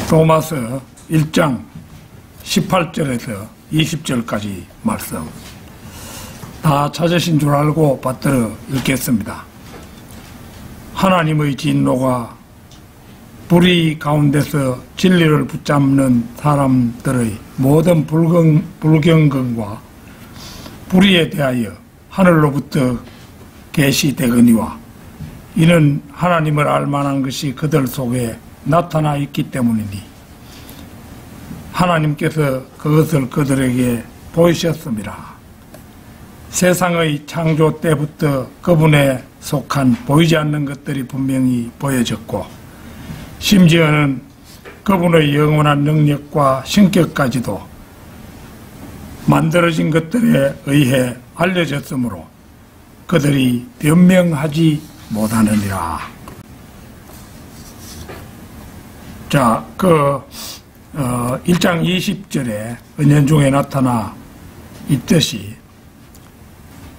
로마서 1장 18절에서 20절까지 말씀 다 찾으신 줄 알고 받들어 읽겠습니다. 하나님의 진노가 불의 가운데서 진리를 붙잡는 사람들의 모든 불경건과 불의에 대하여 하늘로부터 계시되거니와 이는 하나님을 알만한 것이 그들 속에 나타나 있기 때문이니 하나님께서 그것을 그들에게 보이셨습니다. 세상의 창조 때부터 그분에 속한 보이지 않는 것들이 분명히 보여졌고 심지어는 그분의 영원한 능력과 신격까지도 만들어진 것들에 의해 알려졌으므로 그들이 변명하지 못하느니라. 자, 1장 20절에 은연중에 나타나 있듯이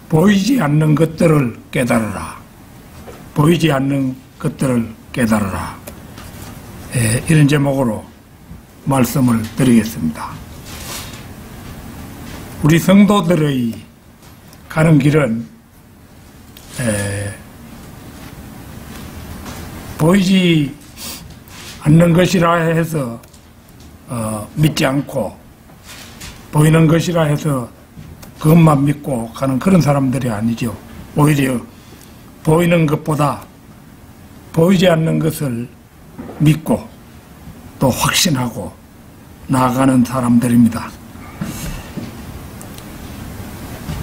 보이지 않는 것들을 깨달으라. 보이지 않는 것들을 깨달으라. 이런 제목으로 말씀을 드리겠습니다. 우리 성도들의 가는 길은 보이지 않는 것이라 해서 믿지 않고 보이는 것이라 해서 그것만 믿고 가는 그런 사람들이 아니죠. 오히려 보이는 것보다 보이지 않는 것을 믿고 또 확신하고 나아가는 사람들입니다.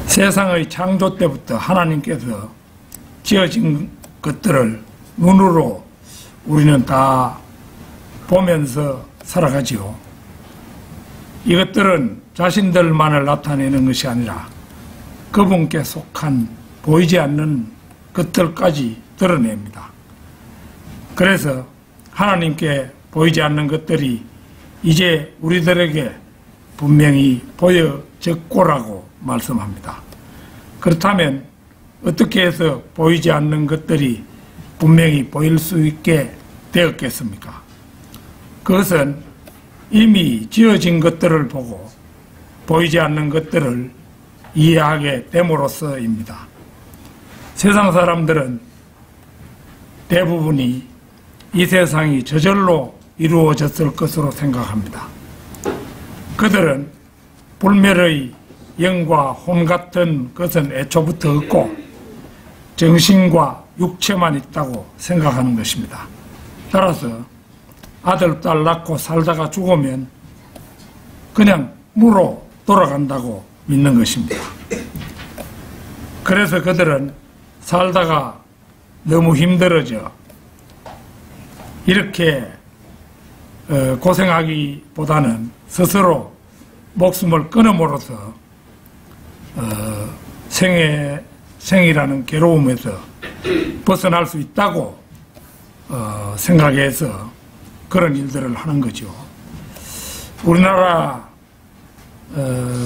세상의 창조 때부터 하나님께서 지어진 것들을 눈으로 우리는 다 보면서 살아가지요. 이것들은 자신들만을 나타내는 것이 아니라 그분께 속한 보이지 않는 것들까지 드러냅니다. 그래서 하나님께 보이지 않는 것들이 이제 우리들에게 분명히 보여졌고라고 말씀합니다. 그렇다면 어떻게 해서 보이지 않는 것들이 분명히 보일 수 있게 되었겠습니까? 그것은 이미 지어진 것들을 보고 보이지 않는 것들을 이해하게 됨으로써입니다. 세상 사람들은 대부분이 이 세상이 저절로 이루어졌을 것으로 생각합니다. 그들은 불멸의 영과 혼 같은 것은 애초부터 없고 정신과 육체만 있다고 생각하는 것입니다. 따라서 아들, 딸 낳고 살다가 죽으면 그냥 무로 돌아간다고 믿는 것입니다. 그래서 그들은 살다가 너무 힘들어져 이렇게 고생하기보다는 스스로 목숨을 끊음으로써 생이라는 괴로움에서 벗어날 수 있다고 생각해서 그런 일들을 하는 거죠. 우리나라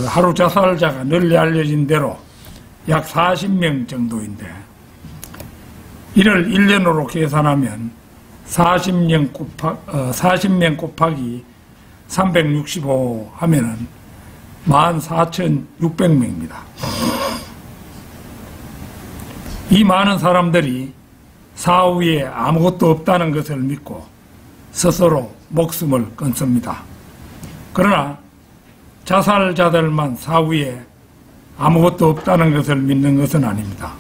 하루 자살자가 널리 알려진 대로 약 40명 정도인데 이를 1년으로 계산하면 40명 곱하기 365 하면은 14,600명입니다. 이 많은 사람들이 사후에 아무것도 없다는 것을 믿고 스스로 목숨을 끊습니다. 그러나 자살자들만 사후에 아무것도 없다는 것을 믿는 것은 아닙니다.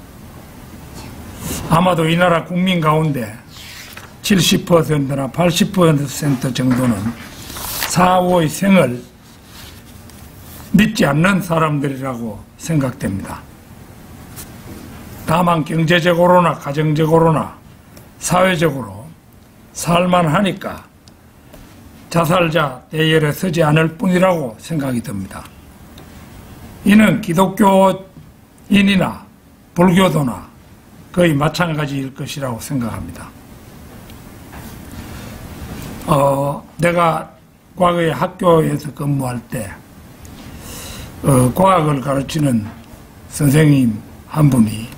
아마도 이 나라 국민 가운데 70%나 80% 정도는 사후의 생을 믿지 않는 사람들이라고 생각됩니다. 다만 경제적으로나 가정적으로나 사회적으로 살만하니까 자살자 대열에 서지 않을 뿐이라고 생각이 듭니다. 이는 기독교인이나 불교도나 거의 마찬가지일 것이라고 생각합니다. 내가 과거에 학교에서 근무할 때 과학을 가르치는 선생님 한 분이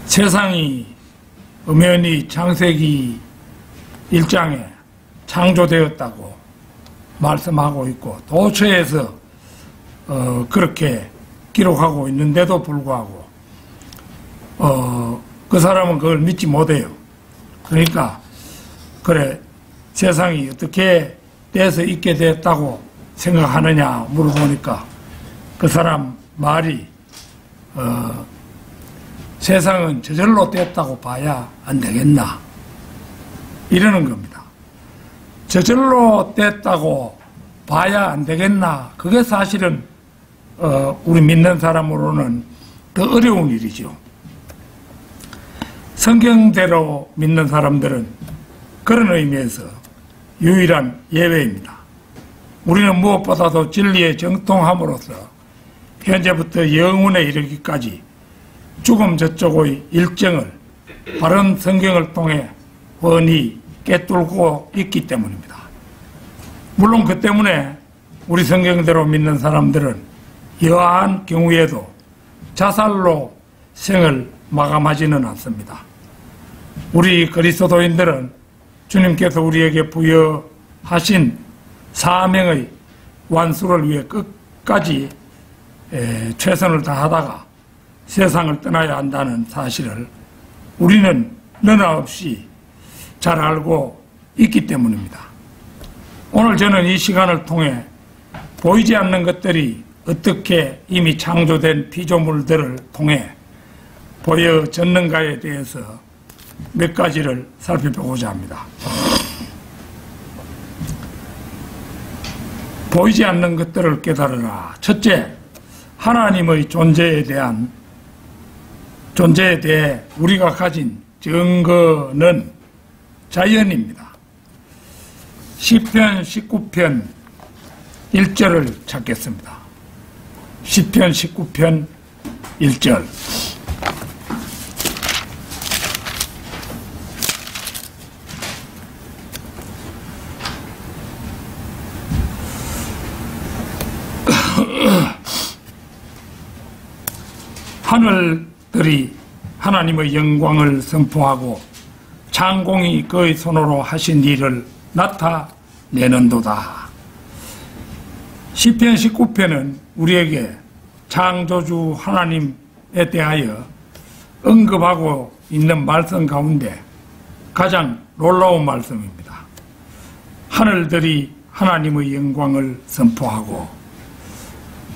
세상이 엄연히 창세기 1장에 창조되었다고 말씀하고 있고 도처에서 그렇게 기록하고 있는데도 불구하고 그 사람은 그걸 믿지 못해요. 그러니까 그래 세상이 어떻게 돼서 있게 됐다고 생각하느냐 물어보니까 그 사람 말이 세상은 저절로 됐다고 봐야 안 되겠나 이러는 겁니다. 저절로 됐다고 봐야 안 되겠나 그게 사실은 우리 믿는 사람으로는 더 어려운 일이죠. 성경대로 믿는 사람들은 그런 의미에서 유일한 예외입니다. 우리는 무엇보다도 진리에 정통함으로써 현재부터 영원에 이르기까지 죽음 저쪽의 일정을 바른 성경을 통해 훤히 꿰뚫고 있기 때문입니다. 물론 그 때문에 우리 성경대로 믿는 사람들은 여하한 경우에도 자살로 생을 마감하지는 않습니다. 우리 그리스도인들은 주님께서 우리에게 부여하신 사명의 완수를 위해 끝까지 최선을 다하다가 세상을 떠나야 한다는 사실을 우리는 너나 없이 잘 알고 있기 때문입니다. 오늘 저는 이 시간을 통해 보이지 않는 것들이 어떻게 이미 창조된 피조물들을 통해 보여졌는가에 대해서 몇 가지를 살펴보고자 합니다. 보이지 않는 것들을 깨달으라. 첫째, 하나님의 존재에 대해 우리가 가진 증거는 자연입니다. 시편 19편 1절을 찾겠습니다. 시편 19편 1절. 하늘들이 하나님의 영광을 선포하고 창공이 그의 손으로 하신 일을 나타내는도다. 시편 19편은 우리에게 창조주 하나님에 대하여 언급하고 있는 말씀 가운데 가장 놀라운 말씀입니다. 하늘들이 하나님의 영광을 선포하고,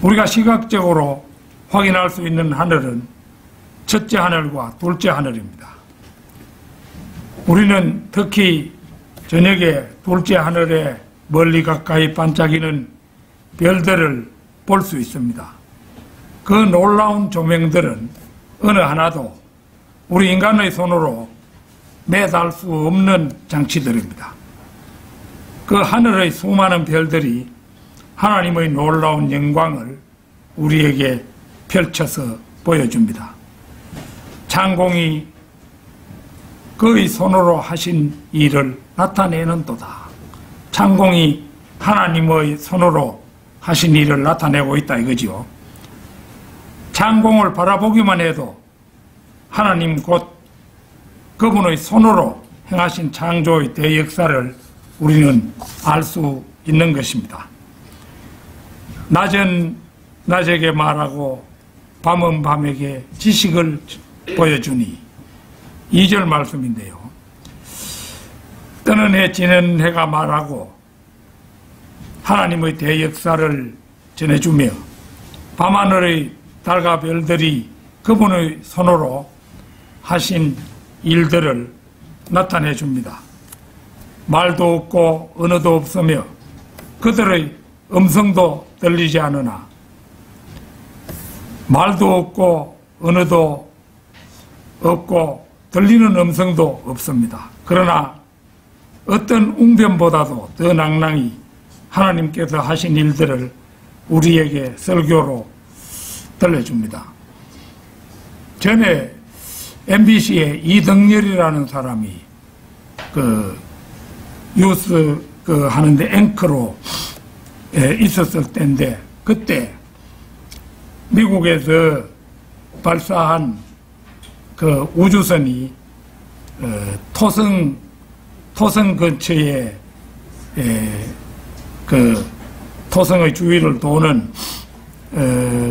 우리가 시각적으로 확인할 수 있는 하늘은 첫째 하늘과 둘째 하늘입니다. 우리는 특히 저녁에 둘째 하늘에 멀리 가까이 반짝이는 별들을 볼 수 있습니다. 그 놀라운 조명들은 어느 하나도 우리 인간의 손으로 매달 수 없는 장치들입니다. 그 하늘의 수많은 별들이 하나님의 놀라운 영광을 우리에게 펼쳐서 보여줍니다. 창공이 그의 손으로 하신 일을 나타내는도다. 창공이 하나님의 손으로 하신 일을 나타내고 있다 이거지요. 창공을 바라보기만 해도 하나님 곧 그분의 손으로 행하신 창조의 대역사를 우리는 알 수 있는 것입니다. 낮은 낮에게 말하고 밤은 밤에게 지식을 보여주니, 2절 말씀인데요. 뜨는 해 지는 해가 말하고 하나님의 대역사를 전해주며 밤하늘의 달과 별들이 그분의 손으로 하신 일들을 나타내줍니다. 말도 없고 언어도 없으며 그들의 음성도 들리지 않으나, 말도 없고 언어도 없고 들리는 음성도 없습니다. 그러나 어떤 웅변보다도 더 낭낭히 하나님께서 하신 일들을 우리에게 설교로 들려줍니다. 전에 MBC에 이덕열이라는 사람이 뉴스 하는데 앵커로 있었을 때인데, 그때 미국에서 발사한 그 우주선이 토성 근처에 그 토성의 주위를 도는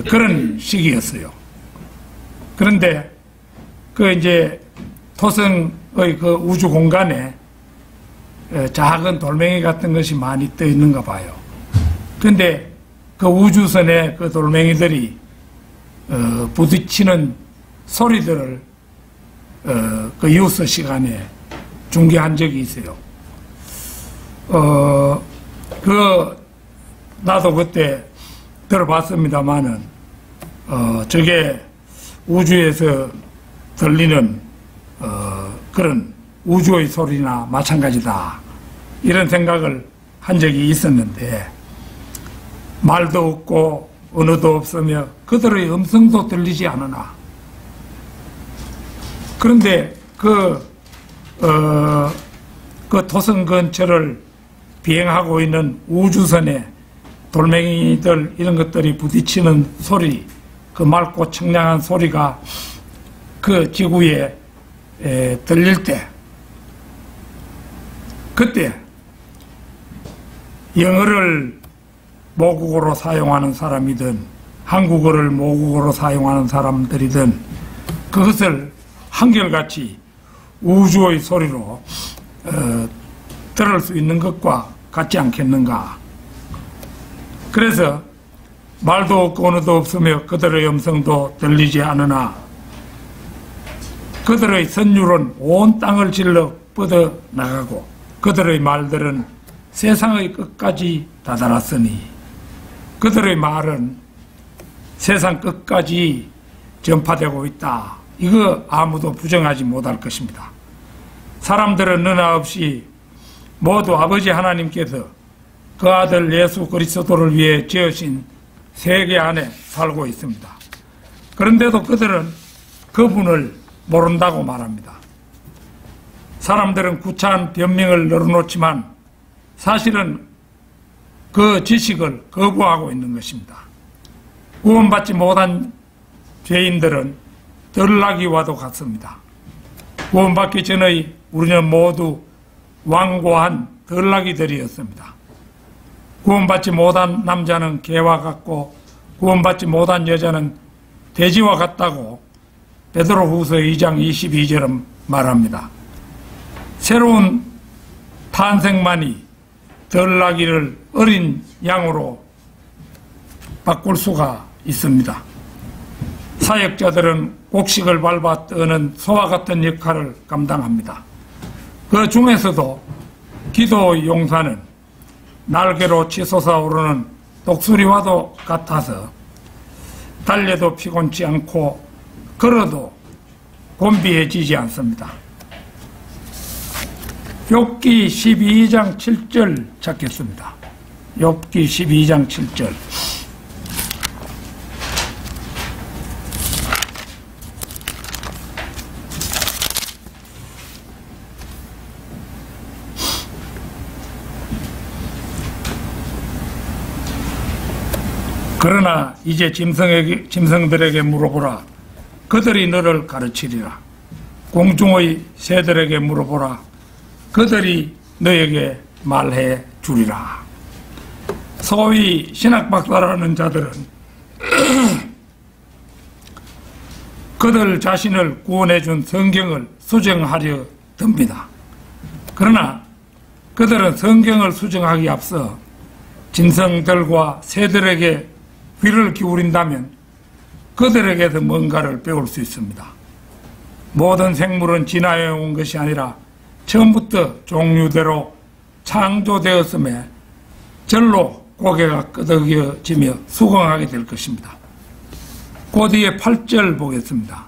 그런 시기였어요. 그런데 그 이제 토성의 그 우주 공간에 작은 돌멩이 같은 것이 많이 떠 있는가 봐요. 근데 그 우주선에 그 돌멩이들이 부딪히는 소리들을 그 뉴스 시간에 중계한 적이 있어요. 나도 그때 들어봤습니다만은, 저게 우주에서 들리는, 그런 우주의 소리나 마찬가지다. 이런 생각을 한 적이 있었는데, 말도 없고, 언어도 없으며, 그들의 음성도 들리지 않으나. 그런데 그 토성 근처를 비행하고 있는 우주선에 돌멩이들 이런 것들이 부딪히는 소리, 그 맑고 청량한 소리가 그 지구에 들릴 때, 그때 영어를 모국어로 사용하는 사람이든 한국어를 모국어로 사용하는 사람들이든 그것을 한결같이 우주의 소리로 들을 수 있는 것과 같지 않겠는가. 그래서 말도 없고 언어도 없으며 그들의 음성도 들리지 않으나 그들의 선율은 온 땅을 질러 뻗어나가고 그들의 말들은 세상의 끝까지 다다랐으니 그들의 말은 세상 끝까지 전파되고 있다. 이거 아무도 부정하지 못할 것입니다. 사람들은 너나 없이 모두 아버지 하나님께서 그 아들 예수 그리스도를 위해 지으신 세계 안에 살고 있습니다. 그런데도 그들은 그분을 모른다고 말합니다. 사람들은 구차한 변명을 늘어놓지만 사실은 그 지식을 거부하고 있는 것입니다. 구원받지 못한 죄인들은 들나귀와도 같습니다. 구원받기 전의 우리는 모두 완고한 들나귀들이었습니다. 구원받지 못한 남자는 개와 같고 구원받지 못한 여자는 돼지와 같다고 베드로후서 2장 22절은 말합니다. 새로운 탄생만이 들나귀를 어린 양으로 바꿀 수가 있습니다. 사역자들은 곡식을 밟아 떠는 소와 같은 역할을 감당합니다. 그 중에서도 기도의 용사는 날개로 치솟아 오르는 독수리와도 같아서 달려도 피곤치 않고 걸어도 곤비해지지 않습니다. 욥기 12장 7절 찾겠습니다. 욥기 12장 7절. 그러나 이제 짐승들에게 물어보라. 그들이 너를 가르치리라. 공중의 새들에게 물어보라. 그들이 너에게 말해 주리라. 소위 신학박사라는 자들은 그들 자신을 구원해준 성경을 수정하려 듭니다. 그러나 그들은 성경을 수정하기 앞서 짐승들과 새들에게 귀를 기울인다면 그들에게도 뭔가를 배울 수 있습니다. 모든 생물은 진화해 온 것이 아니라 처음부터 종류대로 창조되었음에 절로 고개가 끄덕여지며 수긍하게 될 것입니다. 그 뒤에 8절 보겠습니다.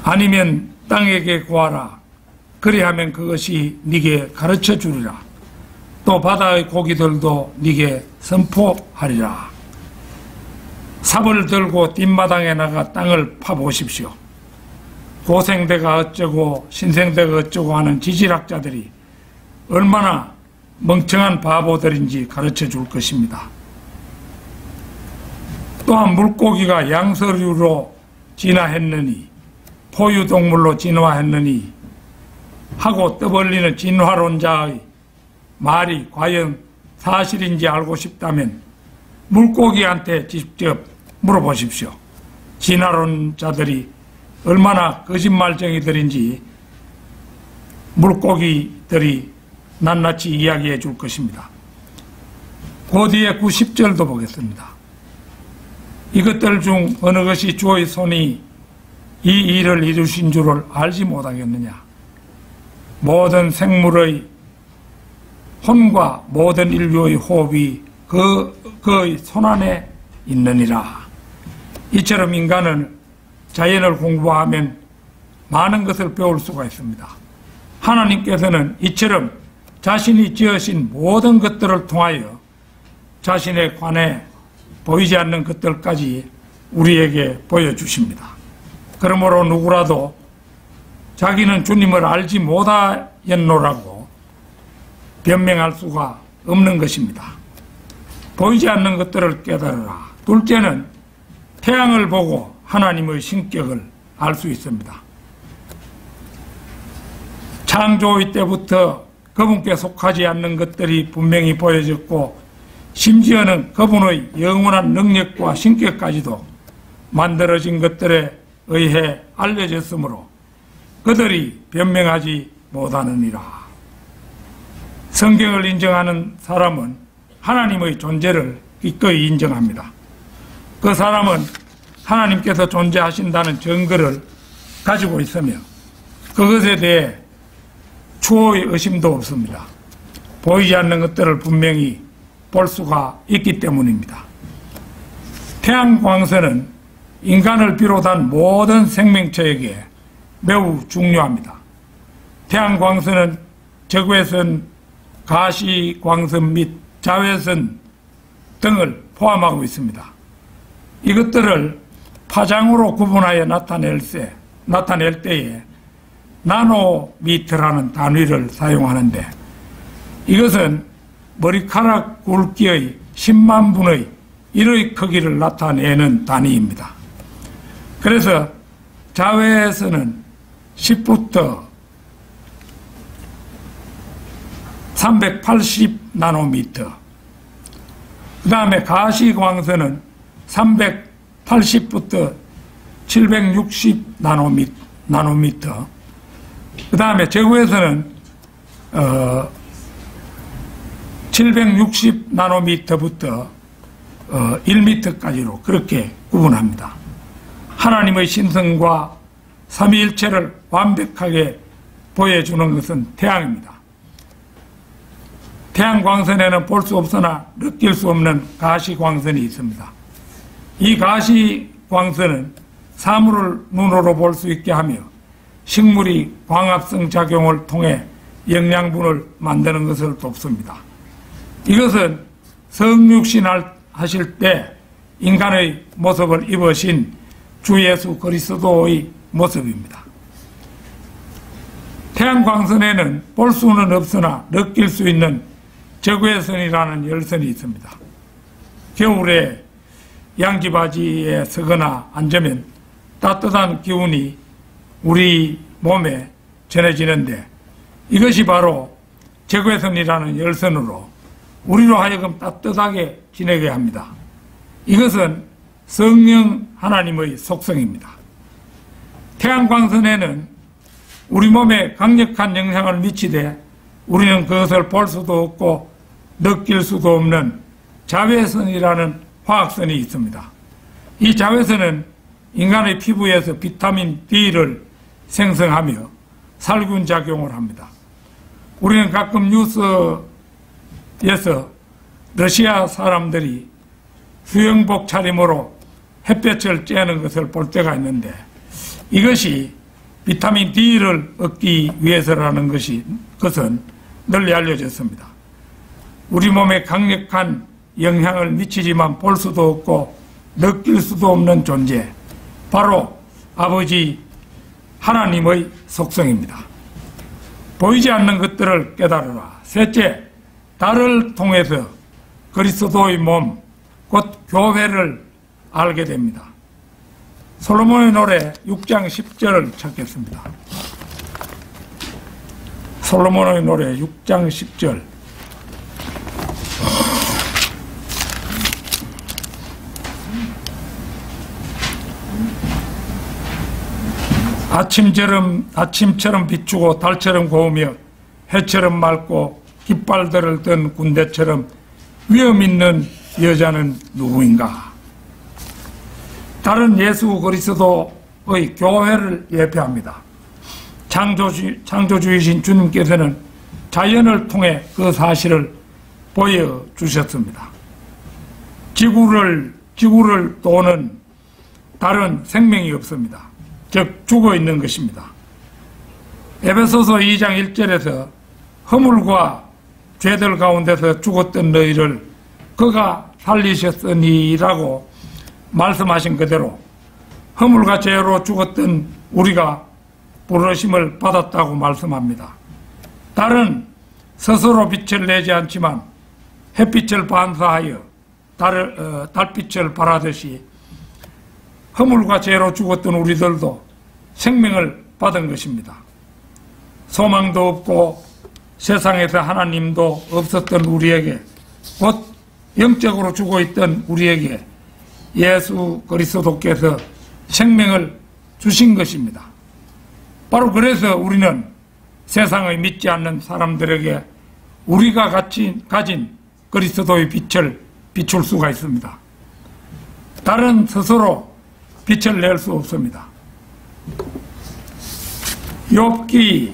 아니면 땅에게 구하라. 그리하면 그것이 네게 가르쳐 주리라. 또 바다의 고기들도 네게 선포하리라. 삽을 들고 뒷마당에 나가 땅을 파보십시오. 고생대가 어쩌고 신생대가 어쩌고 하는 지질학자들이 얼마나 멍청한 바보들인지 가르쳐 줄 것입니다. 또한 물고기가 양서류로 진화했느니 포유동물로 진화했느니 하고 떠벌리는 진화론자의 말이 과연 사실인지 알고 싶다면 물고기한테 직접 물어보십시오. 진화론자들이 얼마나 거짓말쟁이들인지 물고기들이 낱낱이 이야기해 줄 것입니다. 그 뒤에 90절도 보겠습니다. 이것들 중 어느 것이 주의 손이 이 일을 이루신 줄을 알지 못하겠느냐. 모든 생물의 혼과 모든 인류의 호흡이 그의 손안에 있느니라. 이처럼 인간은 자연을 공부하면 많은 것을 배울 수가 있습니다. 하나님께서는 이처럼 자신이 지으신 모든 것들을 통하여 자신에 관해 보이지 않는 것들까지 우리에게 보여주십니다. 그러므로 누구라도 자기는 주님을 알지 못하였노라고 변명할 수가 없는 것입니다. 보이지 않는 것들을 깨달으라. 둘째는 태양을 보고 하나님의 신격을 알 수 있습니다. 창조의 때부터 그분께 속하지 않는 것들이 분명히 보여졌고 심지어는 그분의 영원한 능력과 신격까지도 만들어진 것들에 의해 알려졌으므로 그들이 변명하지 못하느니라. 성경을 인정하는 사람은 하나님의 존재를 기꺼이 인정합니다. 그 사람은 하나님께서 존재하신다는 증거를 가지고 있으며 그것에 대해 추호의 의심도 없습니다. 보이지 않는 것들을 분명히 볼 수가 있기 때문입니다. 태양광선은 인간을 비롯한 모든 생명체에게 매우 중요합니다. 태양광선은 적외선, 가시광선 및 자외선 등을 포함하고 있습니다. 이것들을 파장으로 구분하여 나타낼 때에 나노미터라는 단위를 사용하는데 이것은 머리카락 굵기의 10만 분의 1의 크기를 나타내는 단위입니다. 그래서 자외선은 10부터 380 나노미터, 그 다음에 가시광선은 380부터 760 나노미터, 그 다음에 적외선은 760 나노미터부터 1미터까지로 그렇게 구분합니다. 하나님의 신성과 삼위일체를 완벽하게 보여주는 것은 태양입니다. 태양광선에는 볼 수 없으나 느낄 수 없는 가시광선이 있습니다. 이 가시광선은 사물을 눈으로 볼 수 있게 하며 식물이 광합성 작용을 통해 영양분을 만드는 것을 돕습니다. 이것은 성육신 하실 때 인간의 모습을 입으신 주 예수 그리스도의 모습입니다. 태양광선에는 볼 수는 없으나 느낄 수 있는 적외선이라는 열선이 있습니다. 겨울에 양지바지에 서거나 앉으면 따뜻한 기운이 우리 몸에 전해지는데 이것이 바로 적외선이라는 열선으로 우리로 하여금 따뜻하게 지내게 합니다. 이것은 성령 하나님의 속성입니다. 태양광선에는 우리 몸에 강력한 영향을 미치되 우리는 그것을 볼 수도 없고 느낄 수도 없는 자외선이라는 화학선이 있습니다. 이 자외선은 인간의 피부에서 비타민 D를 생성하며 살균 작용을 합니다. 우리는 가끔 뉴스에서 러시아 사람들이 수영복 차림으로 햇볕을 쬐는 것을 볼 때가 있는데 이것이 비타민 D를 얻기 위해서라는 것은 널리 알려졌습니다. 우리 몸에 강력한 영향을 미치지만 볼 수도 없고 느낄 수도 없는 존재, 바로 아버지 하나님의 속성입니다. 보이지 않는 것들을 깨달으라. 셋째, 달을 통해서 그리스도의 몸, 곧 교회를 알게 됩니다. 솔로몬의 노래 6장 10절을 찾겠습니다. 솔로몬의 노래 6장 10절. 아침처럼 비추고 달처럼 고우며 해처럼 맑고 깃발들을 든 군대처럼 위엄 있는 여자는 누구인가? 다른 예수 그리스도의 교회를 예표합니다. 창조주이신 주님께서는 자연을 통해 그 사실을 보여주셨습니다. 지구를 도는 다른 생명이 없습니다. 즉 죽어 있는 것입니다. 에베소서 2장 1절에서 허물과 죄들 가운데서 죽었던 너희를 그가 살리셨으니라고 말씀하신 그대로 허물과 죄로 죽었던 우리가 부르심을 받았다고 말씀합니다. 달은 스스로 빛을 내지 않지만 햇빛을 반사하여 달빛을 발하듯이 허물과 죄로 죽었던 우리들도 생명을 받은 것입니다. 소망도 없고 세상에서 하나님도 없었던 우리에게, 곧 영적으로 죽어있던 우리에게 예수 그리스도께서 생명을 주신 것입니다. 바로 그래서 우리는 세상의 믿지 않는 사람들에게 우리가 가진 그리스도의 빛을 비출 수가 있습니다. 달은 스스로 빛을 낼 수 없습니다. 욥기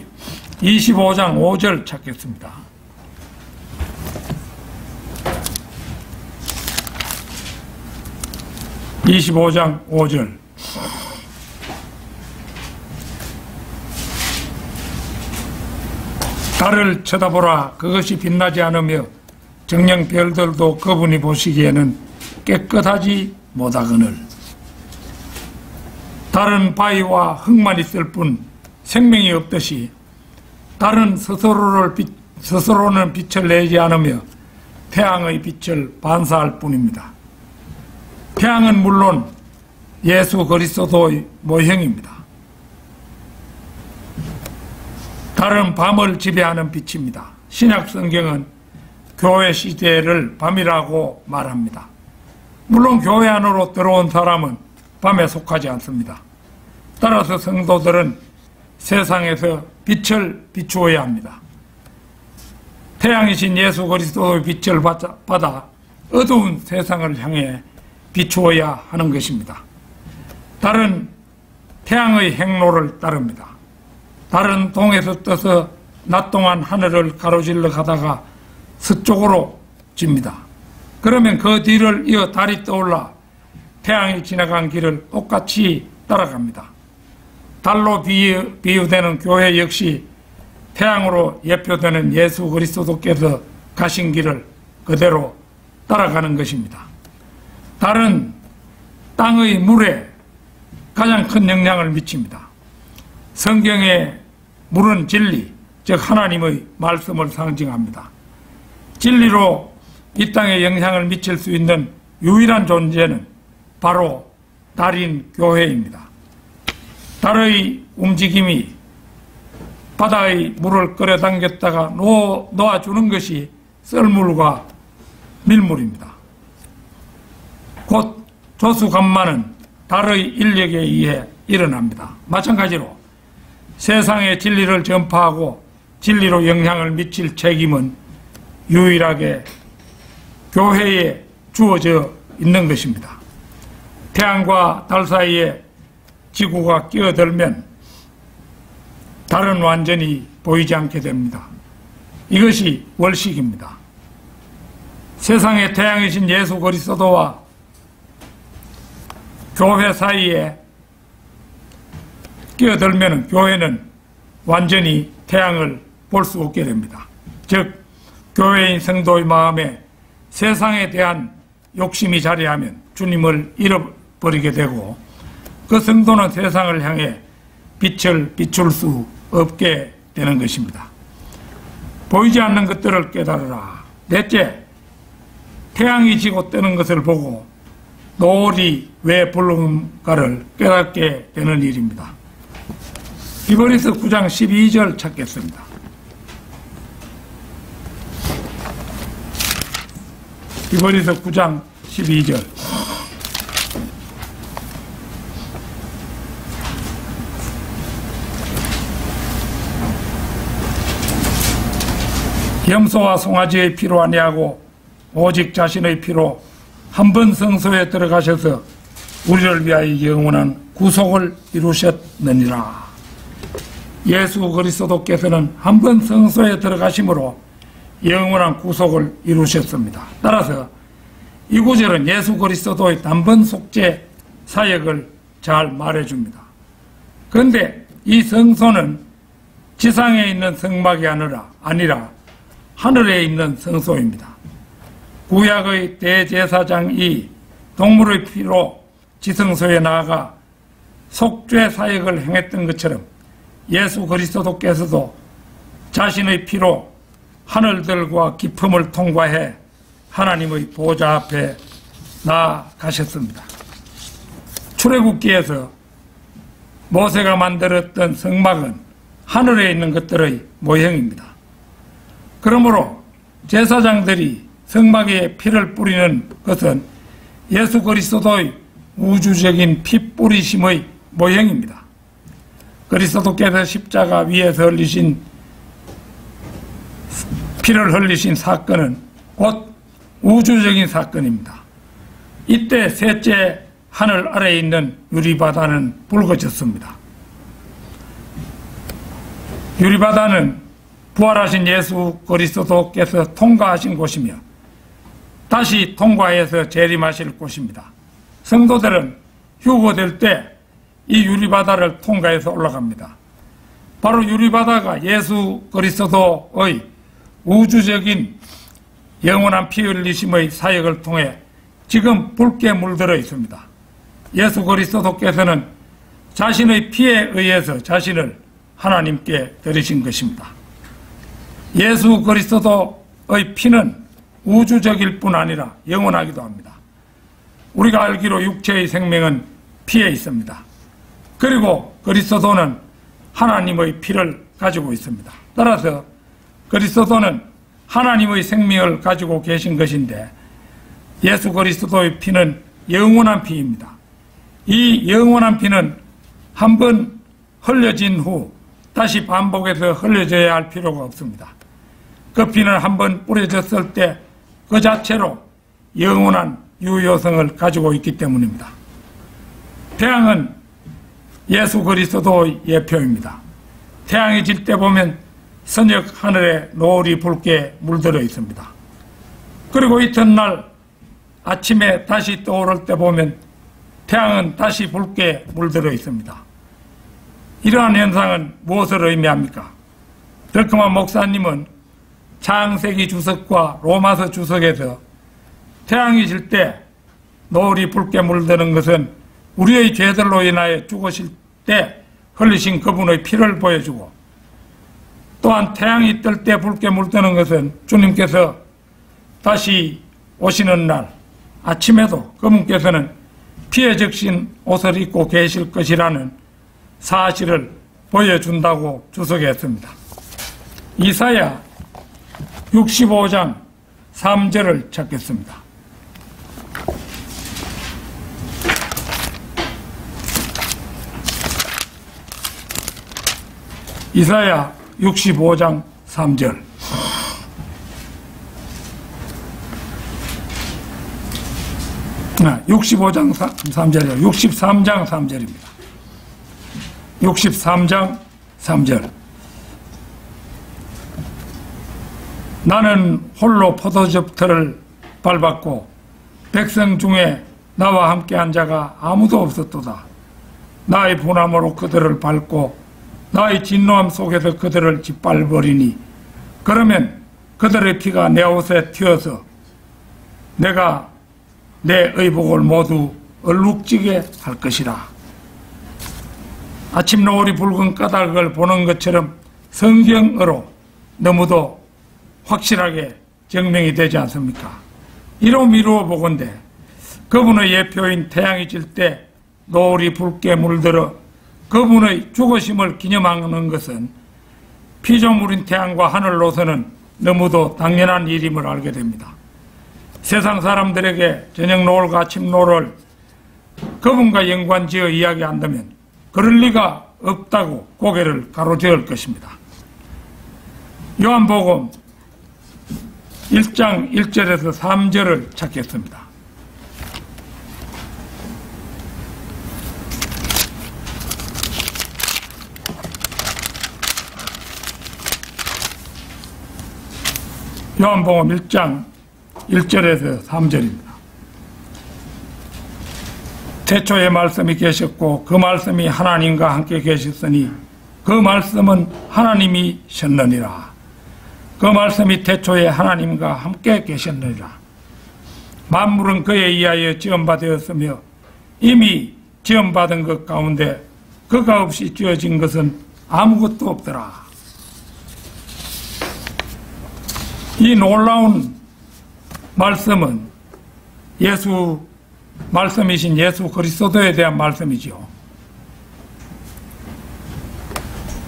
25장 5절 찾겠습니다. (25장 5절) 달을 쳐다보라. 그것이 빛나지 않으며 정령 별들도 그분이 보시기에는 깨끗하지 못하거늘. 달은 바위와 흙만 있을 뿐 생명이 없듯이 달은 스스로는 빛을 내지 않으며 태양의 빛을 반사할 뿐입니다. 태양은 물론 예수 그리스도의 모형입니다. 달은 밤을 지배하는 빛입니다. 신약 성경은 교회 시대를 밤이라고 말합니다. 물론 교회 안으로 들어온 사람은 밤에 속하지 않습니다. 따라서 성도들은 세상에서 빛을 비추어야 합니다. 태양이신 예수 그리스도의 빛을 받아 어두운 세상을 향해 비추어야 하는 것입니다. 달은 태양의 행로를 따릅니다. 달은 동에서 떠서 낮 동안 하늘을 가로질러 가다가 서쪽으로 집니다. 그러면 그 뒤를 이어 달이 떠올라 태양이 지나간 길을 똑같이 따라갑니다. 달로 비유되는 교회 역시 태양으로 예표되는 예수 그리스도께서 가신 길을 그대로 따라가는 것입니다. 달은 땅의 물에 가장 큰 영향을 미칩니다. 성경의 물은 진리, 즉 하나님의 말씀을 상징합니다. 진리로 이 땅에 영향을 미칠 수 있는 유일한 존재는 바로 달인 교회입니다. 달의 움직임이 바다의 물을 끌어당겼다가 놓아주는 것이 썰물과 밀물입니다. 곧 조수간만은 달의 인력에 의해 일어납니다. 마찬가지로 세상의 진리를 전파하고 진리로 영향을 미칠 책임은 유일하게 교회에 주어져 있는 것입니다. 태양과 달 사이에 지구가 끼어들면 달은 완전히 보이지 않게 됩니다. 이것이 월식입니다. 세상의 태양이신 예수 그리스도와 교회 사이에 끼어들면 교회는 완전히 태양을 볼 수 없게 됩니다. 즉 교회인 성도의 마음에 세상에 대한 욕심이 자리하면 주님을 잃어버리게 되고 그 성도는 세상을 향해 빛을 비출 수 없게 되는 것입니다. 보이지 않는 것들을 깨달으라. 넷째, 태양이 지고 뜨는 것을 보고 노을이 왜 붉은가를 깨닫게 되는 일입니다. 히브리서 9장 12절 찾겠습니다. 히브리서 9장 12절. 염소와 송아지의 피로 아니하고 오직 자신의 피로 한 번 성소에 들어가셔서 우리를 위하여 영원한 구속을 이루셨느니라. 예수 그리스도께서는 한 번 성소에 들어가심으로 영원한 구속을 이루셨습니다. 따라서 이 구절은 예수 그리스도의 단번 속죄 사역을 잘 말해줍니다. 그런데 이 성소는 지상에 있는 성막이 아니라 하늘에 있는 성소입니다. 구약의 대제사장이 동물의 피로 지성소에 나아가 속죄 사역을 행했던 것처럼 예수 그리스도께서도 자신의 피로 하늘들과 깊음을 통과해 하나님의 보좌 앞에 나아가셨습니다. 출애굽기에서 모세가 만들었던 성막은 하늘에 있는 것들의 모형입니다. 그러므로 제사장들이 성막에 피를 뿌리는 것은 예수 그리스도의 우주적인 피 뿌리심의 모형입니다. 그리스도께서 십자가 위에서 피를 흘리신 사건은 곧 우주적인 사건입니다. 이때 셋째 하늘 아래에 있는 유리바다는 붉어졌습니다. 유리바다는 부활하신 예수 그리스도께서 통과하신 곳이며 다시 통과해서 재림하실 곳입니다. 성도들은 휴거될 때 이 유리바다를 통과해서 올라갑니다. 바로 유리바다가 예수 그리스도의 우주적인 영원한 피 흘리심의 사역을 통해 지금 붉게 물들어 있습니다. 예수 그리스도께서는 자신의 피에 의해서 자신을 하나님께 드리신 것입니다. 예수 그리스도의 피는 우주적일 뿐 아니라 영원하기도 합니다. 우리가 알기로 육체의 생명은 피에 있습니다. 그리고 그리스도는 하나님의 피를 가지고 있습니다. 따라서 그리스도는 하나님의 생명을 가지고 계신 것인데 예수 그리스도의 피는 영원한 피입니다. 이 영원한 피는 한번 흘려진 후 다시 반복해서 흘려져야 할 필요가 없습니다. 그 피는 한번 뿌려졌을 때 그 자체로 영원한 유효성을 가지고 있기 때문입니다. 태양은 예수 그리스도의 예표입니다. 태양이 질 때 보면 서녁 하늘에 노을이 붉게 물들어 있습니다. 그리고 이튿날 아침에 다시 떠오를 때 보면 태양은 다시 붉게 물들어 있습니다. 이러한 현상은 무엇을 의미합니까? 덜크만 목사님은 창세기 주석과 로마서 주석에서 태양이 질 때 노을이 붉게 물드는 것은 우리의 죄들로 인하여 죽으실 때 흘리신 그분의 피를 보여주고, 또한 태양이 뜰 때 붉게 물드는 것은 주님께서 다시 오시는 날 아침에도 그분께서는 피에 적신 옷을 입고 계실 것이라는 사실을 보여준다고 주석했습니다. 이사야 65장 3절을 찾겠습니다. 이사야 65장 3절. 아, 65장 3절이요. 63장 3절입니다. 63장 3절. 나는 홀로 포도즙틀을 밟았고 백성 중에 나와 함께한 자가 아무도 없었도다. 나의 분함으로 그들을 밟고 나의 진노함 속에서 그들을 짓밟으리니 그러면 그들의 피가 내 옷에 튀어서 내가 내 의복을 모두 얼룩지게 할 것이라. 아침 노을이 붉은 까닭을 보는 것처럼 성경으로 너무도 확실하게 증명이 되지 않습니까? 이로 미루어 보건대 그분의 예표인 태양이 질 때 노을이 붉게 물들어 그분의 죽으심을 기념하는 것은 피조물인 태양과 하늘로서는 너무도 당연한 일임을 알게 됩니다. 세상 사람들에게 저녁 노을과 아침 노을을 그분과 연관지어 이야기한다면 그럴 리가 없다고 고개를 가로저을 것입니다. 요한복음 1장 1절에서 3절을 찾겠습니다. 요한복음 1장 1절에서 3절입니다. 태초에 말씀이 계셨고 그 말씀이 하나님과 함께 계셨으니 그 말씀은 하나님이셨느니라. 그 말씀이 태초에 하나님과 함께 계셨느니라. 만물은 그에 의하여 지음받았으며 이미 지음받은 것 가운데 그가 없이 지어진 것은 아무것도 없더라. 이 놀라운 말씀은 말씀이신 예수 그리스도에 대한 말씀이지요.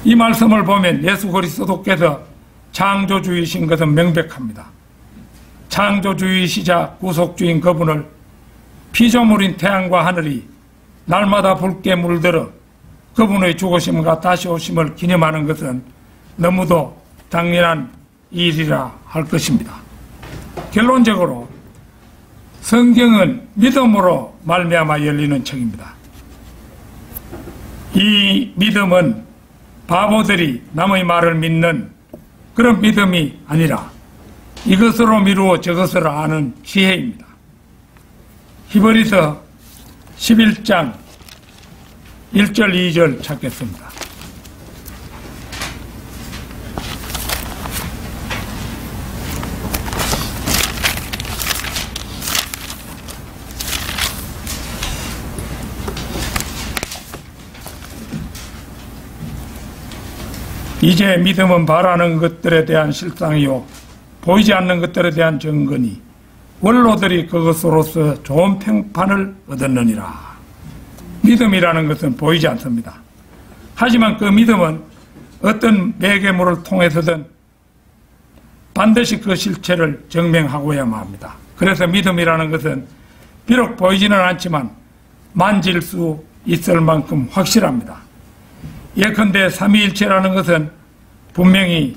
이 말씀을 보면 예수 그리스도께서 창조주이신 것은 명백합니다. 창조주이시자 구속주인 그분을 피조물인 태양과 하늘이 날마다 붉게 물들어 그분의 죽으심과 다시 오심을 기념하는 것은 너무도 당연한 일이라 할 것입니다. 결론적으로 성경은 믿음으로 말미암아 열리는 책입니다. 이 믿음은 바보들이 남의 말을 믿는 그런 믿음이 아니라 이것으로 미루어 저것을 아는 지혜입니다. 히브리서 11장 1절 2절 찾겠습니다. 이제 믿음은 바라는 것들에 대한 실상이요 보이지 않는 것들에 대한 증거니 원로들이 그것으로서 좋은 평판을 얻었느니라. 믿음이라는 것은 보이지 않습니다. 하지만 그 믿음은 어떤 매개물을 통해서든 반드시 그 실체를 증명하고야만 합니다. 그래서 믿음이라는 것은 비록 보이지는 않지만 만질 수 있을 만큼 확실합니다. 예컨대 삼위일체라는 것은 분명히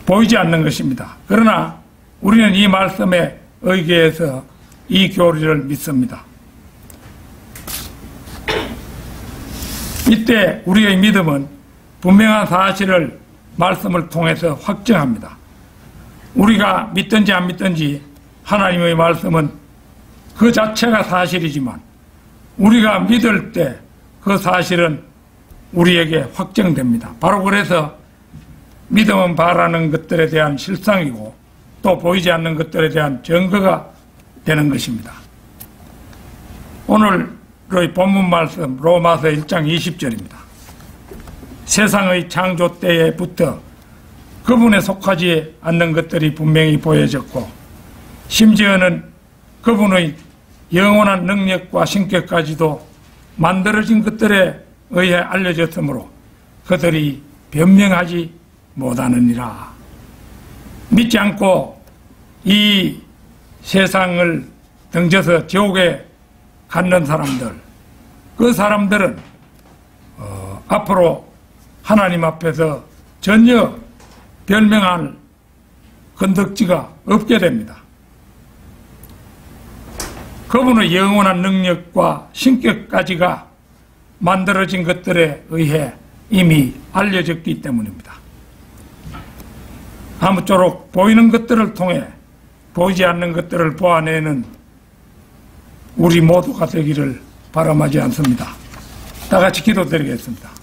보이지 않는 것입니다. 그러나 우리는 이 말씀에 의거해서 이 교리를 믿습니다. 이때 우리의 믿음은 분명한 사실을 말씀을 통해서 확정합니다. 우리가 믿든지 안 믿든지 하나님의 말씀은 그 자체가 사실이지만 우리가 믿을 때 그 사실은 우리에게 확정됩니다. 바로 그래서 믿음은 바라는 것들에 대한 실상이고 또 보이지 않는 것들에 대한 증거가 되는 것입니다. 오늘의 본문 말씀 로마서 1장 20절입니다. 세상의 창조 때에부터 그분에 속하지 않는 것들이 분명히 보여졌고 심지어는 그분의 영원한 능력과 신격까지도 만들어진 것들에 의해 알려졌으므로 그들이 변명하지 못하느니라. 믿지 않고 이 세상을 등져서 지옥에 갖는 사람들, 그 사람들은 앞으로 하나님 앞에서 전혀 변명할 건덕지가 없게 됩니다. 그분의 영원한 능력과 신격까지가 만들어진 것들에 의해 이미 알려졌기 때문입니다. 아무쪼록 보이는 것들을 통해 보이지 않는 것들을 보아내는 우리 모두가 되기를 바람하지 않습니다. 다 같이 기도드리겠습니다.